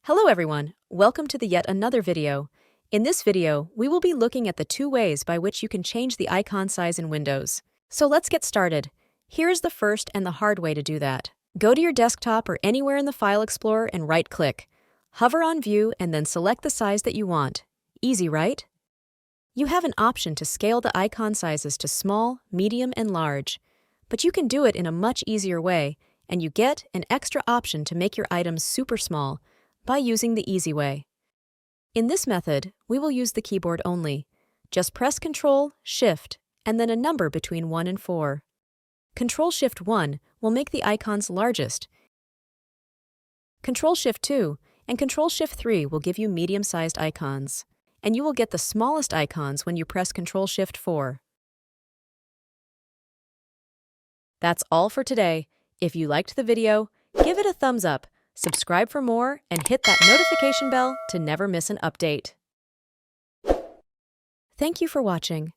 Hello everyone, welcome to the yet another video. In this video, we will be looking at the two ways by which you can change the icon size in Windows. So let's get started. Here is the first and the hard way to do that. Go to your desktop or anywhere in the File Explorer and right-click. Hover on View and then select the size that you want. Easy, right? You have an option to scale the icon sizes to small, medium, and large, but you can do it in a much easier way, and you get an extra option to make your items super small by using the easy way. In this method, we will use the keyboard only. Just press Ctrl, Shift, and then a number between 1 and 4. Ctrl-Shift-1 will make the icons largest. Ctrl-Shift-2 and Ctrl-Shift-3 will give you medium-sized icons, and you will get the smallest icons when you press Ctrl-Shift-4. That's all for today. If you liked the video, give it a thumbs up, subscribe for more, and hit that notification bell to never miss an update. Thank you for watching.